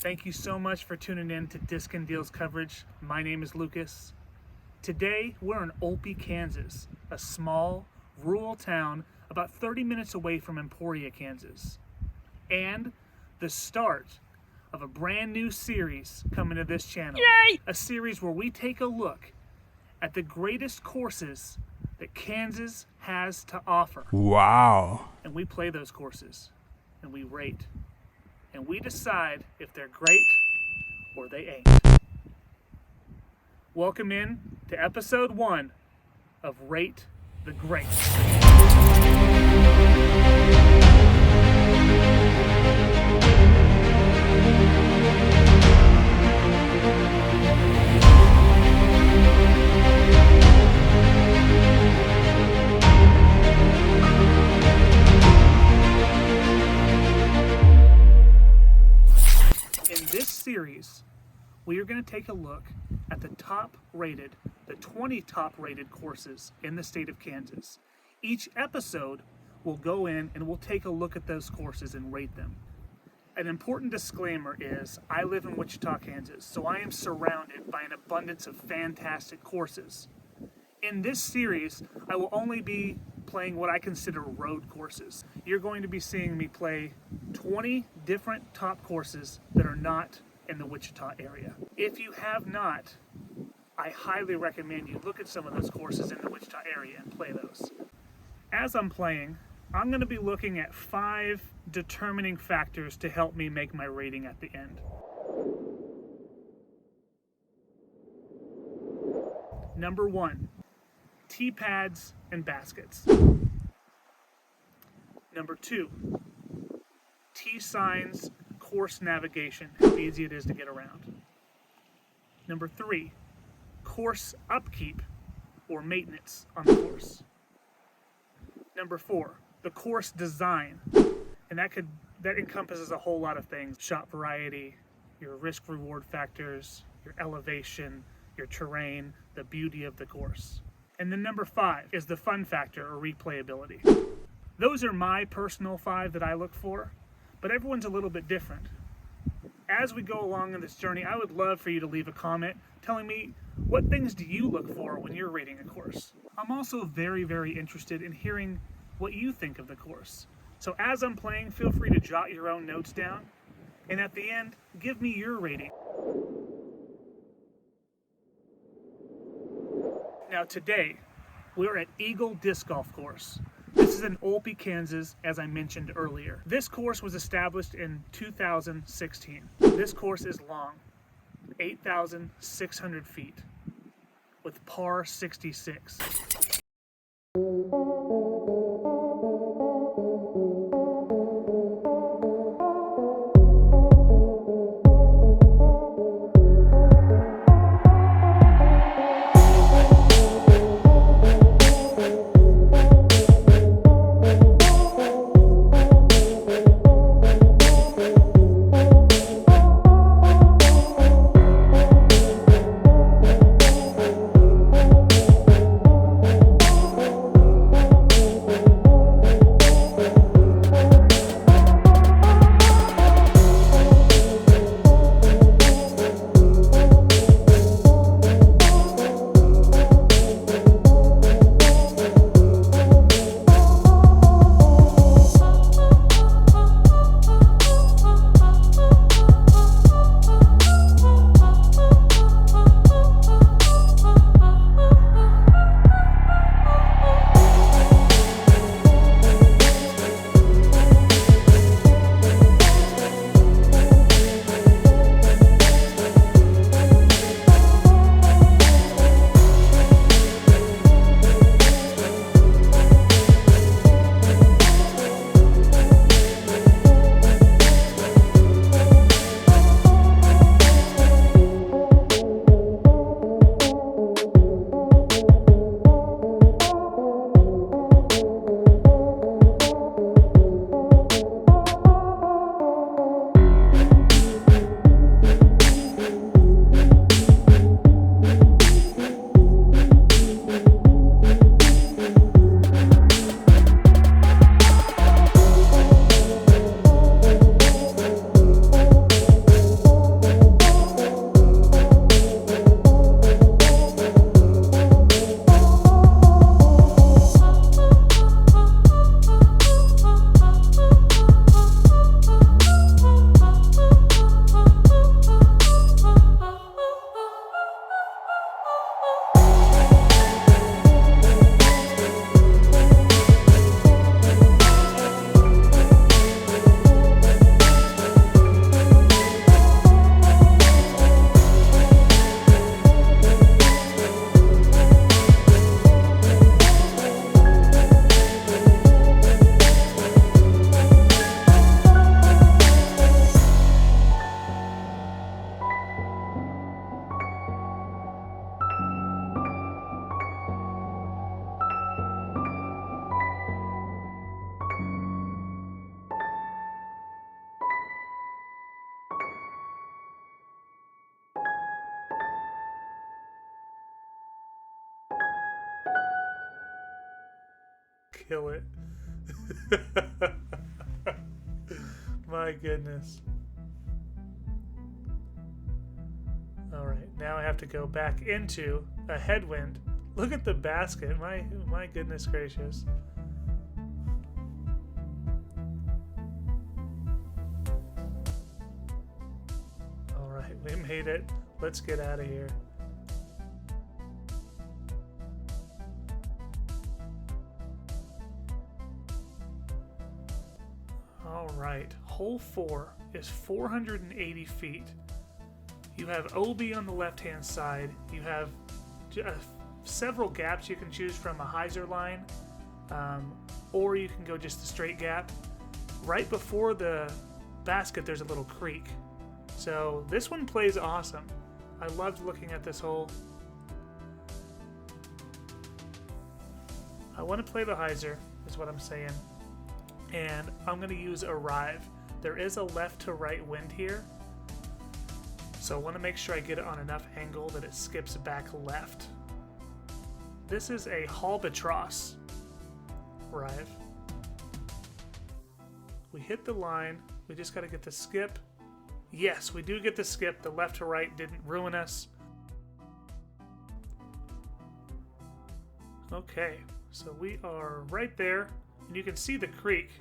Thank you so much for tuning in to Disc and Deals coverage. My name is Lucas. Today, we're in Olpe, Kansas, a small, rural town about 30 minutes away from Emporia, Kansas. And the start of a brand new series coming to this channel. Yay! A series where we take a look at the greatest courses that Kansas has to offer. Wow. And we play those courses, and we rate. And we decide if they're great or they ain't. Welcome in to episode 1 of Rate the Great. In this series, we are going to take a look at the 20 top rated courses in the state of Kansas. Each episode will go in and we'll take a look at those courses and rate them. An important disclaimer is I live in Wichita, Kansas, so I am surrounded by an abundance of fantastic courses. In this series, I will only be playing what I consider road courses. You're going to be seeing me play 20 different top courses that are not in the Wichita area. If you have not, I highly recommend you look at some of those courses in the Wichita area and play those. As I'm playing, I'm going to be looking at 5 determining factors to help me make my rating at the end. Number 1, tee pads and baskets. Number 2, tee signs, course navigation, how easy it is to get around. Number 3, course upkeep or maintenance on the course. Number 4, the course design, and that encompasses a whole lot of things: shot variety, your risk reward factors, your elevation, your terrain, the beauty of the course. And then number 5 is the fun factor or replayability. Those are my personal 5 that I look for, but everyone's a little bit different. As we go along in this journey, I would love for you to leave a comment telling me what things do you look for when you're rating a course. I'm also very, very interested in hearing what you think of the course. So as I'm playing, feel free to jot your own notes down, and at the end, give me your rating. Now today, we're at Eagle Disc Golf Course. This is in Olpe, Kansas, as I mentioned earlier. This course was established in 2016. This course is long, 8,600 feet, with par 66. kill it. My goodness. Alright, now I have to go back into a headwind. Look at the basket. My goodness gracious. Alright, we made it. Let's get out of here. Alright, hole 4 is 480 feet. You have OB on the left hand side. You have several gaps you can choose from, a hyzer line, or you can go just a straight gap. Right before the basket there's a little creek. So this one plays awesome. I loved looking at this hole. I want to play the hyzer, is what I'm saying. And I'm going to use arrive. There is a left to right wind here. So I want to make sure I get it on enough angle that it skips back left. This is a albatross. Arrive. We hit the line. We just got to get the skip. Yes, we do get the skip. The left to right didn't ruin us. Okay, so we are right there. And you can see the creek.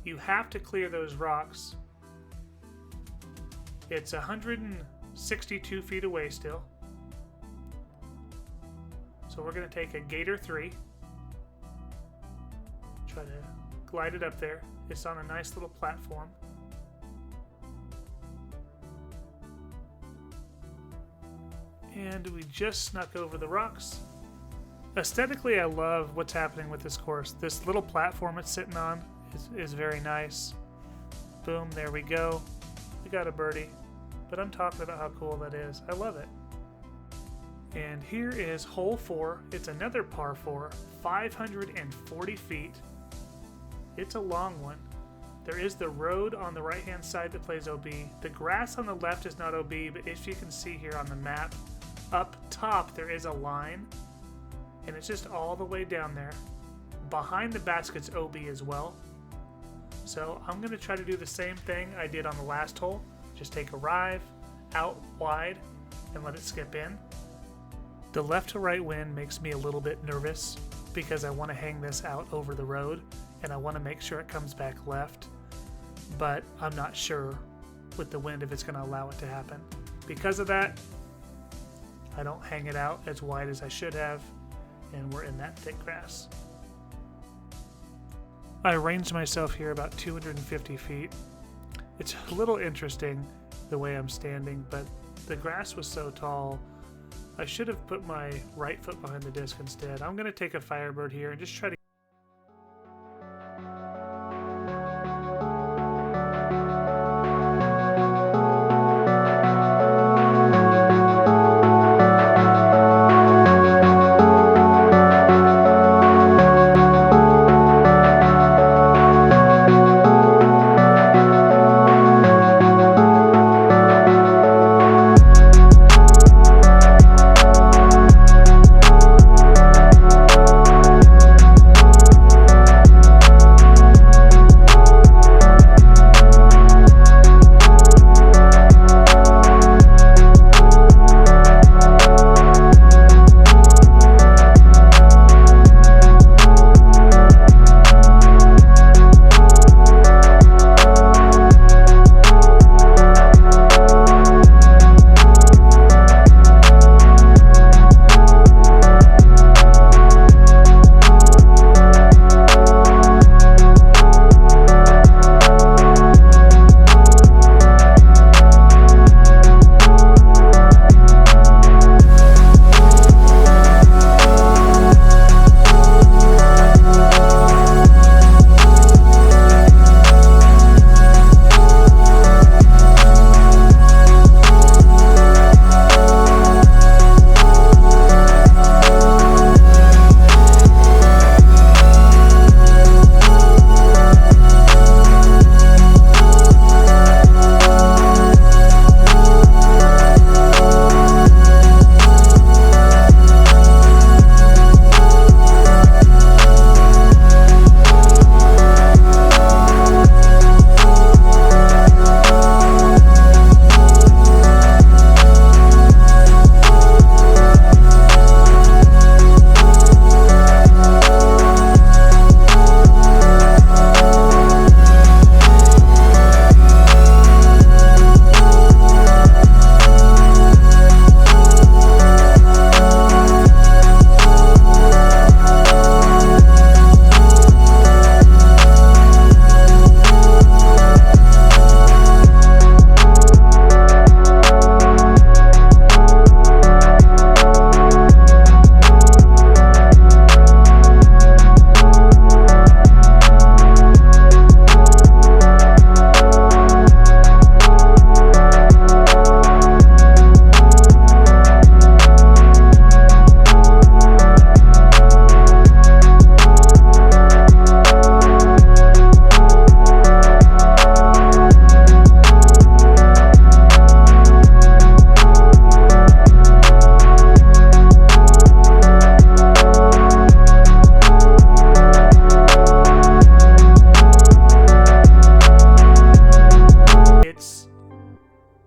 You have to clear those rocks. It's 162 feet away still. So we're going to take a Gator 3. Try to glide it up there. It's on a nice little platform. And we just snuck over the rocks. Aesthetically, I love what's happening with this course. This little platform it's sitting on is very nice. Boom, there we go. We got a birdie. But I'm talking about how cool that is. I love it. And here is hole 4. It's another par 4, 540 feet. It's a long one. There is the road on the right hand side that plays OB. The grass on the left is not OB, but if you can see here on the map, up top there is a line. And it's just all the way down there. Behind the basket's OB as well. So I'm going to try to do the same thing I did on the last hole. Just take arrive, out wide, and let it skip in. The left to right wind makes me a little bit nervous because I want to hang this out over the road and I want to make sure it comes back left. But I'm not sure with the wind if it's going to allow it to happen. Because of that, I don't hang it out as wide as I should have. And we're in that thick grass. I arranged myself here about 250 feet. It's a little interesting the way I'm standing, but the grass was so tall, I should have put my right foot behind the disc instead. I'm going to take a Firebird here and just try to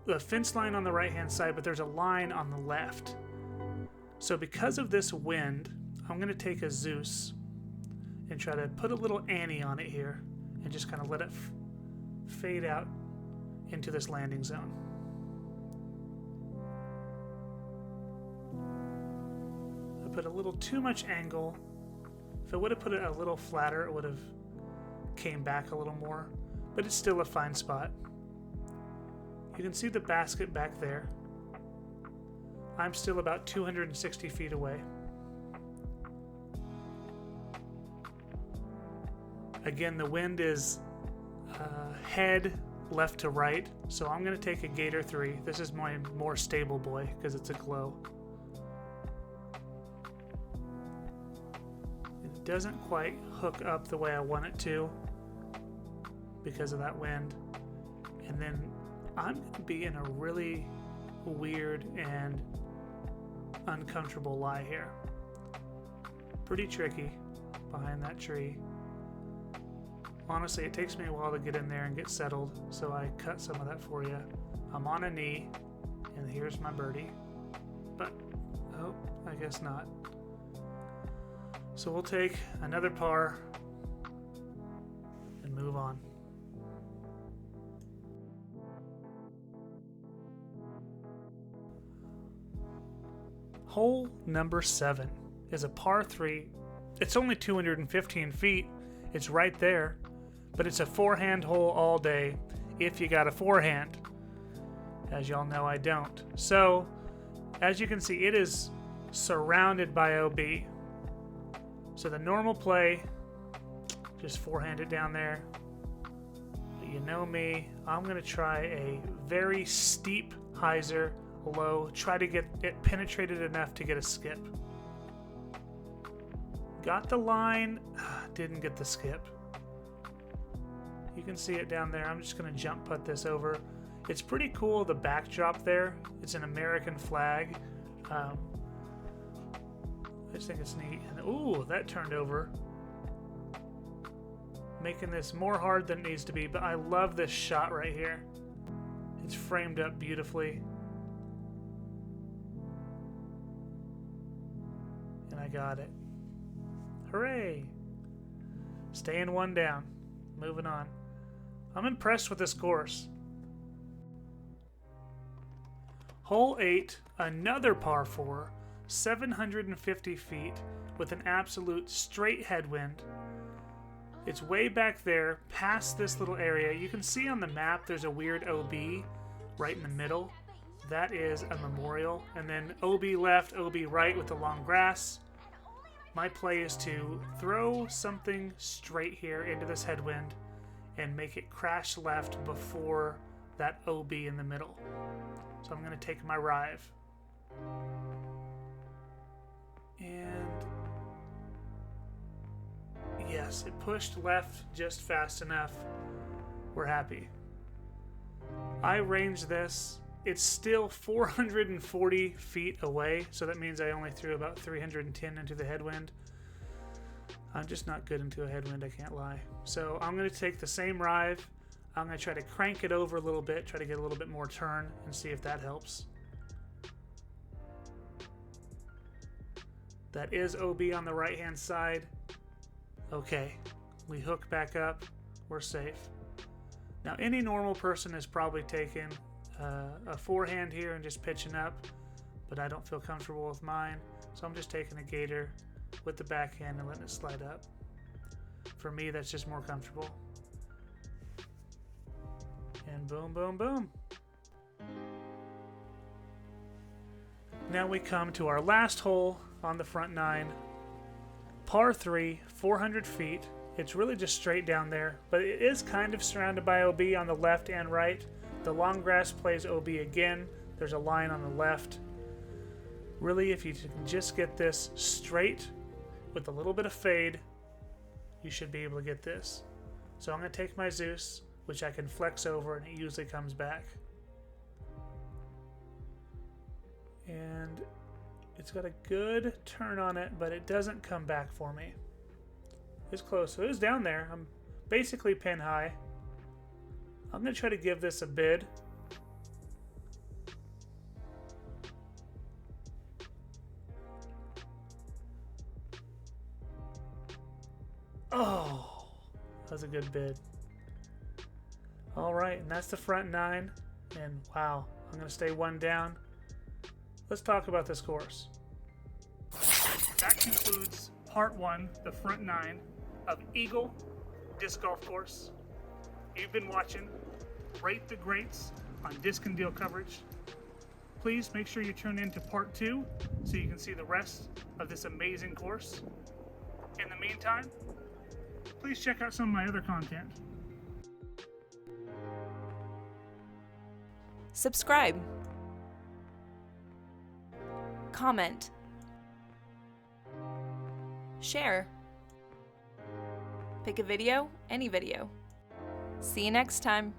the fence line on the right-hand side, but there's a line on the left. So because of this wind, I'm going to take a Zeus and try to put a little Annie on it here and just kind of let it fade out into this landing zone. I put a little too much angle. If I would have put it a little flatter, it would have came back a little more, but it's still a fine spot. You can see the basket back there. I'm still about 260 feet away. Again, the wind is head left to right, so I'm going to take a Gator 3. This is my more stable boy because it's a glow. It doesn't quite hook up the way I want it to because of that wind. And then I'm going to be in a really weird and uncomfortable lie here. Pretty tricky behind that tree. Honestly, it takes me a while to get in there and get settled, so I cut some of that for you. I'm on a knee, and here's my birdie. But, oh, I guess not. So we'll take another par and move on. Hole number 7 is a par 3. It's only 215 feet. It's right there. But it's a forehand hole all day if you got a forehand. As y'all know, I don't. So, as you can see, it is surrounded by OB. So the normal play, just forehand it down there. But you know me, I'm going to try a very steep hyzer low, try to get it penetrated enough to get a skip. Got the line, didn't get the skip. You can see it down there. I'm just going to jump putt this over. It's pretty cool, the backdrop there. It's an American flag. I just think it's neat. And ooh, that turned over. Making this more hard than it needs to be, but I love this shot right here. It's framed up beautifully. And I got it. Hooray! Staying one down. Moving on. I'm impressed with this course. Hole 8, another par 4, 750 feet with an absolute straight headwind. It's way back there, past this little area. You can see on the map there's a weird OB right in the middle. That is a memorial. And then OB left, OB right with the long grass. My play is to throw something straight here into this headwind and make it crash left before that OB in the middle. So I'm going to take my rive. And yes, it pushed left just fast enough. We're happy. I range this. It's still 440 feet away, so that means I only threw about 310 into the headwind. I'm just not good into a headwind, I can't lie. So I'm going to take the same rive. I'm going to try to crank it over a little bit, try to get a little bit more turn, and see if that helps. That is OB on the right-hand side. Okay, we hook back up. We're safe. Now, any normal person is probably taking a forehand here and just pitching up, but I don't feel comfortable with mine, so I'm just taking a Gator with the backhand and letting it slide up. For me, that's just more comfortable. And boom, boom, boom. Now we come to our last hole on the front 9. Par 3, 400 feet. It's really just straight down there, but it is kind of surrounded by OB on the left and right. The long grass plays OB again. There's a line on the left. Really, if you can just get this straight with a little bit of fade, you should be able to get this. So I'm going to take my Zeus, which I can flex over, and it usually comes back. And it's got a good turn on it, but it doesn't come back for me. It's close. So it was down there. I'm basically pin high. I'm going to try to give this a bid. was a good bid. All right, and that's the front 9. And wow, I'm going to stay one down. Let's talk about this course. That concludes part 1, the front 9 of Eagle Disc Golf Course. You've been watching Rate the Greats on Disc and Deal coverage. Please make sure you tune in to part 2 so you can see the rest of this amazing course. In the meantime, please check out some of my other content. Subscribe. Comment. Share. Pick a video, any video. See you next time.